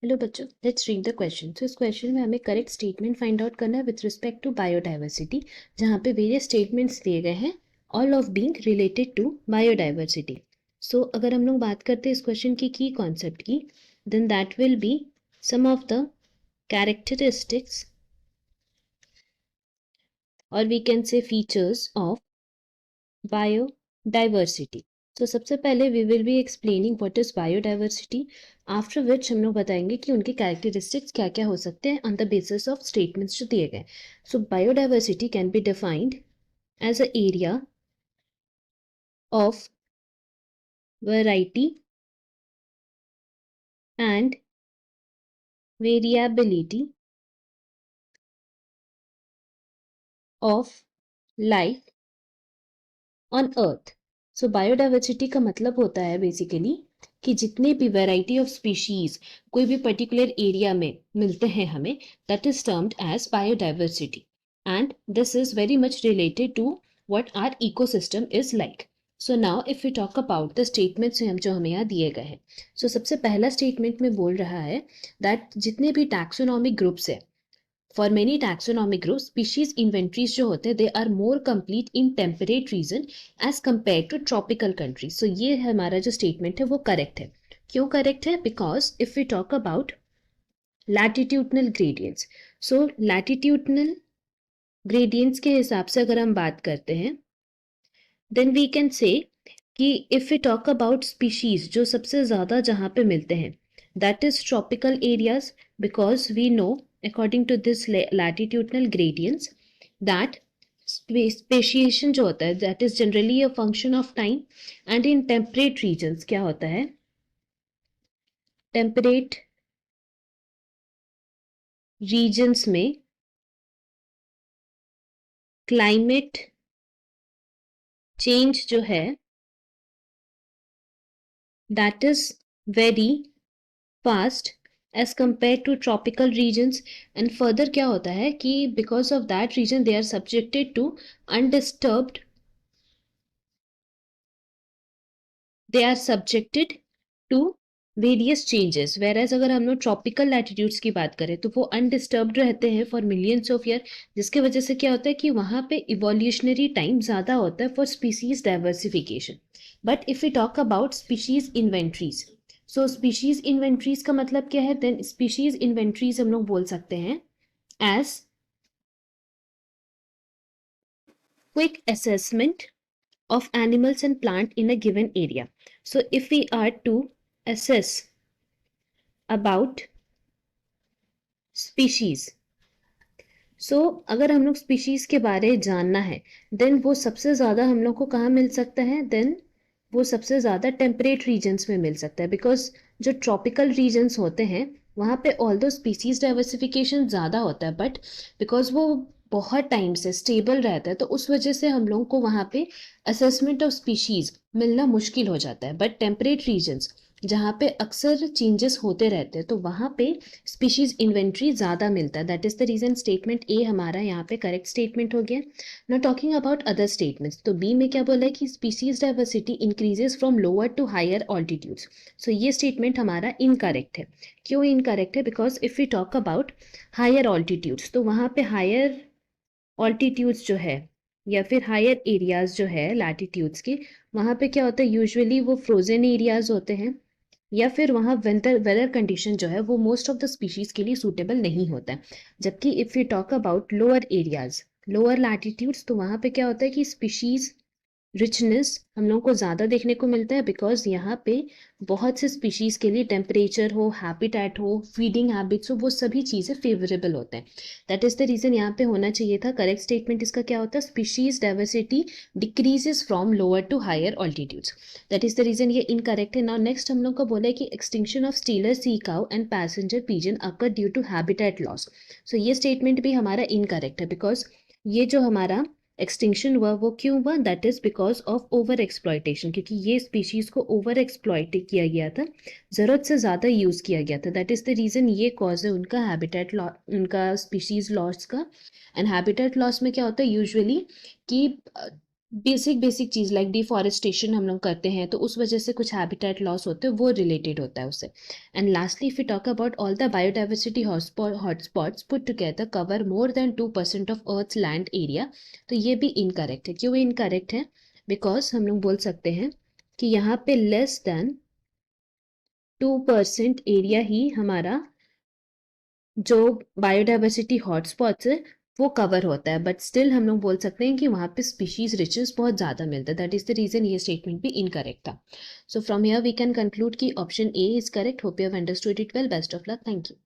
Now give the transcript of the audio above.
Hello बच्चों, let's read the question. तो इस क्वेश्चन में हमें करेक्ट स्टेटमेंट फाइंड आउट करना है विथ रिस्पेक्ट टू बायोडाइवर्सिटी, जहाँ पे वेरियस स्टेटमेंट्स दिए गए हैं, all of being related to biodiversity. So अगर हम लोग बात करते हैं इस क्वेश्चन की कॉन्सेप्ट की, then that will be some of the characteristics और we can say features of biodiversity. तो सबसे पहले we will be explaining what is biodiversity, after which हम लोग बताएंगे कि उनके कैरेक्टरिस्टिक्स क्या क्या हो सकते हैं on the basis of statements जो दिए गए। So biodiversity can be defined as a area of variety and variability of life on earth. So biodiversity का मतलब होता है बेसिकली कि जितने भी वैरायटी ऑफ स्पीशीज कोई भी पर्टिकुलर एरिया में मिलते हैं हमें, that is termed as biodiversity, and this is very much related to what our ecosystem is like. So now if we talk about the statements जो हमें यहाँ दिए गए हैं, सो सबसे पहला स्टेटमेंट में बोल रहा है दैट जितने भी टैक्सोनॉमिक ग्रुप्स है, For many taxonomic groups, species inventories जो होते हैं they are more complete in temperate region as compared to tropical countries. So ये हमारा जो statement है वो correct है. क्यों correct है? Because if we talk about latitudinal gradients, so latitudinal gradients के हिसाब से अगर हम बात करते हैं, then we can say कि if we talk about species जो सबसे ज़्यादा जहाँ पे मिलते हैं, that is tropical areas, because we know according to this latitudinal gradients that speciation जो होता है that is generally a function of time, and in temperate regions क्या होता है, temperate regions में climate change जो है that is very fast as compared to tropical regions, and further क्या होता है कि because of that region they are subjected to undisturbed, they are subjected to various changes, whereas अगर हम लोग tropical latitudes की बात करें तो वो undisturbed रहते हैं for millions of year, जिसके वजह से क्या होता है कि वहाँ पे evolutionary time ज़्यादा होता है for species diversification. But if we talk about species inventories, so species inventories का मतलब क्या है, देन स्पीशीज इन्वेंट्रीज हम लोग बोल सकते हैं as quick assessment of animals and plant in a given area. So if we are to assess about species, so अगर हम लोग स्पीशीज के बारे में जानना है, देन वो सबसे ज़्यादा हम लोग को कहाँ मिल सकता है, देन वो सबसे ज़्यादा टेम्परेट रीजन्स में मिल सकता है, बिकॉज जो ट्रॉपिकल रीजन्स होते हैं वहाँ पे ऑल दो स्पीसीज डाइवर्सिफिकेशन ज़्यादा होता है, बट बिकॉज वो बहुत टाइम से स्टेबल रहता है तो उस वजह से हम लोगों को वहाँ पे असेसमेंट ऑफ स्पीशीज मिलना मुश्किल हो जाता है. बट टेम्परेट रीजन्स जहाँ पे अक्सर चेंजेस होते रहते हैं तो वहाँ पे स्पीशीज इन्वेंट्री ज़्यादा मिलता है. That is the reason statement A हमारा यहाँ पे करेक्ट स्टेटमेंट हो गया. Now talking about other statements, तो बी में क्या बोला है कि species diversity increases from lower to higher altitudes. So ये स्टेटमेंट हमारा इनकरेक्ट है. क्यों इनकरेक्ट है? Because if we talk about higher altitudes, तो वहाँ पे हायर ऑल्टीट्यूड्स जो है या फिर हायर एरियाज जो है लैटिट्यूड्स के, वहाँ पे क्या होता है, यूजुअली वो फ्रोजन एरियाज होते हैं या फिर वहाँ वेदर कंडीशन जो है वो मोस्ट ऑफ द स्पीशीज के लिए सूटेबल नहीं होता है. जबकि if you talk about lower areas, lower latitudes, तो वहाँ पे क्या होता है कि स्पीशीज रिचनेस हम लोग को ज़्यादा देखने को मिलता है, बिकॉज यहाँ पे बहुत से स्पीशीज़ के लिए टेम्परेचर हो, हैबिटेट हो, फीडिंग हैबिट्स हो, वो सभी चीज़ें फेवरेबल होते हैं. दैट इज़ द रीज़न यहाँ पे होना चाहिए था करेक्ट स्टेटमेंट इसका क्या होता है, species diversity decreases from lower to higher altitudes. That is the reason ये इनकरेक्ट है. नाउ नेक्स्ट हम लोग को बोला है कि extinction of steller sea cow and passenger pigeon occur due to habitat loss. So ये स्टेटमेंट भी हमारा इनकरेक्ट है, बिकॉज ये जो हमारा एक्सटिंक्शन हुआ वो क्यों हुआ, that is because of over exploitation, क्योंकि ये स्पीशीज को ओवर एक्सप्लॉयट किया गया था, ज़रूरत से ज़्यादा यूज़ किया गया था. दैट इज़ द रीज़न ये कॉज है उनका हैबिटेट लॉस, उनका स्पीशीज लॉस का. एंड हैबिटेट लॉस में क्या होता है यूजुअली कि बेसिक चीज लाइक डिफॉरेस्टेशन हम लोग करते हैं तो उस वजह से कुछ हैबिटेट लॉस होते हैं, वो रिलेटेड होता है उससे। And lastly if you talk about all the biodiversity hotspots put together cover more than 2% of earth's land area, तो ये भी इनकरेक्ट है। क्यों इनकरेक्ट है? बिकॉज हम लोग बोल सकते हैं कि यहाँ पे लेस देन 2% एरिया ही हमारा जो बायोडाइवर्सिटी हॉटस्पॉट्स है वो कवर होता है, बट स्टिल हम लोग बोल सकते हैं कि वहाँ पे स्पीशीज रिचेस बहुत ज़्यादा मिलता है। दैट इज द रीजन ये स्टेटमेंट भी इनकरेक्ट था। So from here we can conclude कि option A is correct. Hope you have understood it well. Best of luck. Thank you.